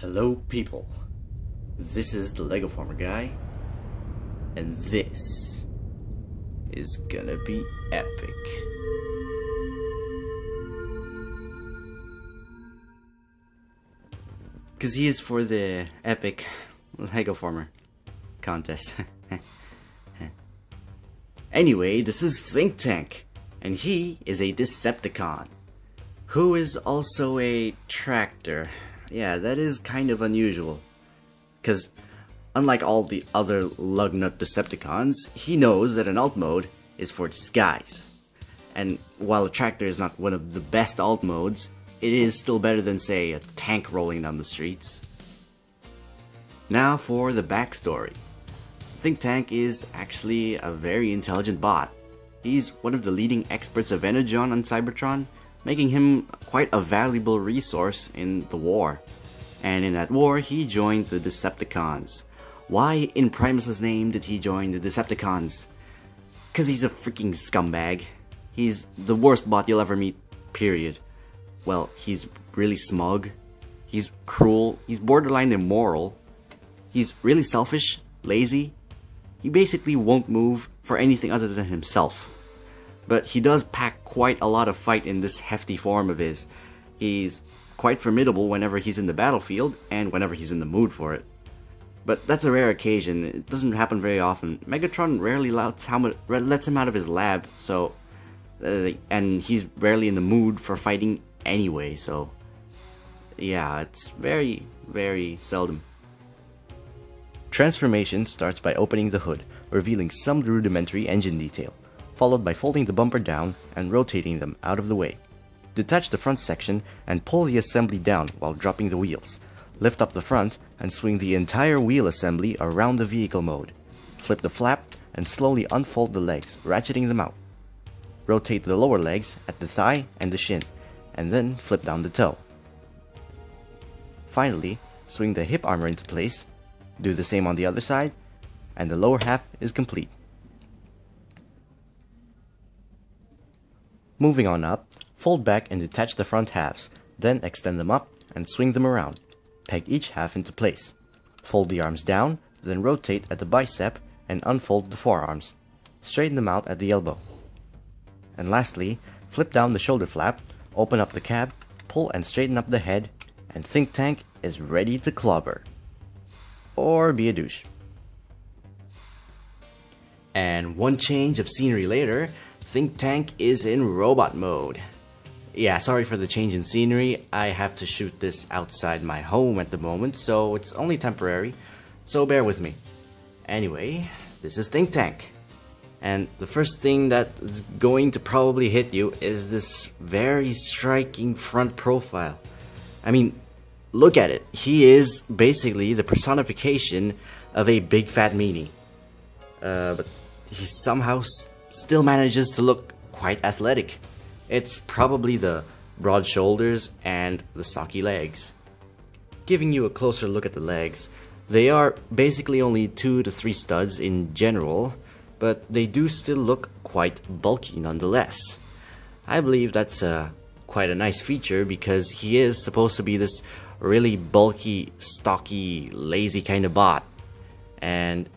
Hello people, this is the Legoformer guy, and this is gonna be epic. Cause he is for the epic Legoformer contest. Anyway, this is Thinktank, and he is a Decepticon, who is also a tractor. Yeah, that is kind of unusual, because unlike all the other lugnut Decepticons, he knows that an alt mode is for disguise. And while a tractor is not one of the best alt modes, it is still better than, say, a tank rolling down the streets. Now for the backstory. Thinktank is actually a very intelligent bot. He's one of the leading experts of Energon on Cybertron, making him quite a valuable resource in the war. And in that war, he joined the Decepticons. Why in Primus's name did he join the Decepticons? Cause he's a freaking scumbag. He's the worst bot you'll ever meet, period. Well, he's really smug, he's cruel, he's borderline immoral, he's really selfish, lazy. He basically won't move for anything other than himself. But he does pack quite a lot of fight in this hefty form of his. He's quite formidable whenever he's in the battlefield, and whenever he's in the mood for it. But that's a rare occasion, it doesn't happen very often. Megatron rarely lets him out of his lab, so... and he's rarely in the mood for fighting anyway, so... yeah, it's very, very seldom. Transformation starts by opening the hood, revealing some rudimentary engine detail, followed by folding the bumper down and rotating them out of the way. Detach the front section and pull the assembly down while dropping the wheels. Lift up the front and swing the entire wheel assembly around the vehicle mode. Flip the flap and slowly unfold the legs, ratcheting them out. Rotate the lower legs at the thigh and the shin, and then flip down the toe. Finally, swing the hip armor into place, do the same on the other side, and the lower half is complete. Moving on up, fold back and detach the front halves, then extend them up and swing them around. Peg each half into place. Fold the arms down, then rotate at the bicep and unfold the forearms. Straighten them out at the elbow. And lastly, flip down the shoulder flap, open up the cab, pull and straighten up the head, and Thinktank is ready to clobber. Or be a douche. And one change of scenery later, Thinktank is in robot mode. Yeah, sorry for the change in scenery, I have to shoot this outside my home at the moment, so it's only temporary, so bear with me. Anyway, this is Thinktank. And the first thing that is going to probably hit you is this very striking front profile. I mean, look at it. He is basically the personification of a big fat meanie. But he somehow still manages to look quite athletic. It's probably the broad shoulders and the stocky legs. Giving you a closer look at the legs, they are basically only 2 to 3 studs in general, but they do still look quite bulky nonetheless. I believe that's quite a nice feature because he is supposed to be this really bulky, stocky, lazy kind of bot. And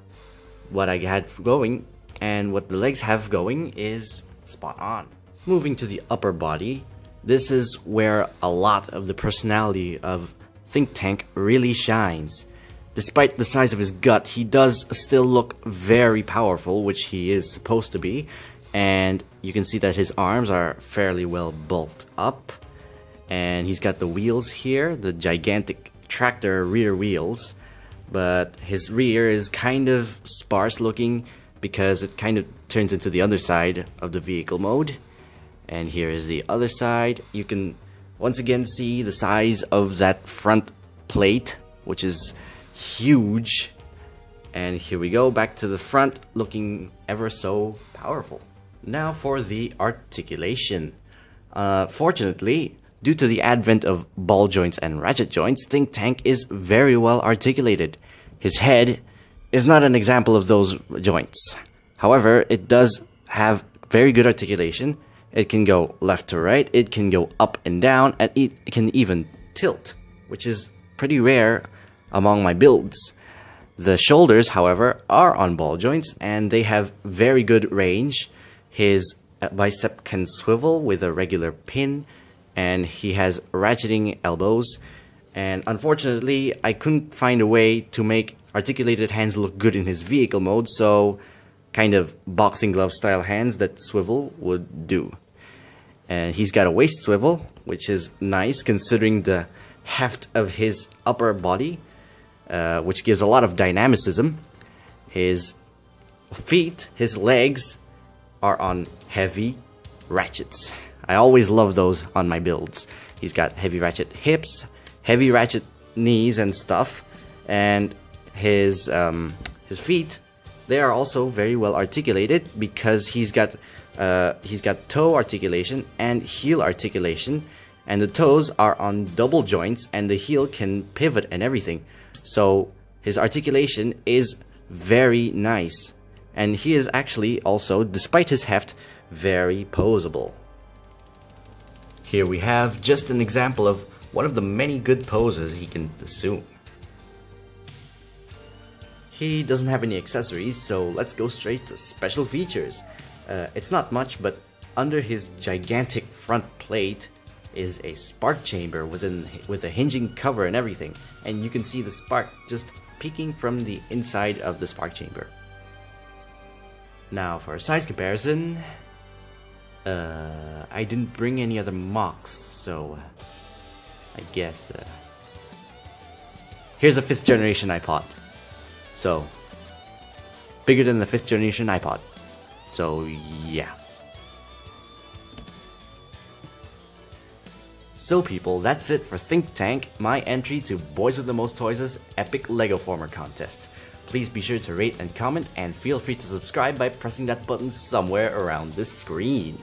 what I had going and what the legs have going is spot on. Moving to the upper body, this is where a lot of the personality of Thinktank really shines. Despite the size of his gut, he does still look very powerful, which he is supposed to be, and you can see that his arms are fairly well bulked up, and he's got the wheels here, the gigantic tractor rear wheels, but his rear is kind of sparse looking because it kind of turns into the underside of the vehicle mode. And here is the other side. You can once again see the size of that front plate, which is huge. And here we go, back to the front, looking ever so powerful. Now for the articulation. Fortunately, due to the advent of ball joints and ratchet joints, Thinktank is very well articulated. His head is not an example of those joints. However, it does have very good articulation. It can go left to right, it can go up and down, and it can even tilt, which is pretty rare among my builds. The shoulders, however, are on ball joints and they have very good range. His bicep can swivel with a regular pin, and he has ratcheting elbows. And unfortunately, I couldn't find a way to make articulated hands look good in his vehicle mode, so kind of boxing glove style hands that swivel would do. And he's got a waist swivel, which is nice considering the heft of his upper body, which gives a lot of dynamicism. His feet, his legs, are on heavy ratchets. I always love those on my builds. He's got heavy ratchet hips, heavy ratchet knees and stuff, and his feet, they are also very well articulated because he's got toe articulation and heel articulation, and the toes are on double joints and the heel can pivot and everything. So his articulation is very nice, and he is actually also, despite his heft, very posable. Here we have just an example of one of the many good poses he can assume. He doesn't have any accessories, so let's go straight to special features. It's not much, but under his gigantic front plate is a spark chamber with a hinging cover and everything, and you can see the spark just peeking from the inside of the spark chamber. Now for a size comparison, I didn't bring any other mocks, so I guess here's a 5th generation iPod. So bigger than the 5th generation iPod. So yeah. So people, that's it for Thinktank, my entry to Boys with the Most Toys' epic Legoformer contest. Please be sure to rate and comment, and feel free to subscribe by pressing that button somewhere around the screen.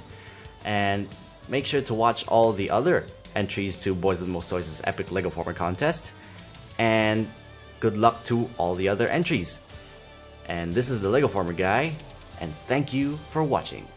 And make sure to watch all the other entries to Boys with the Most Toys' epic Legoformer contest. And good luck to all the other entries. And this is the Legoformer guy, and thank you for watching.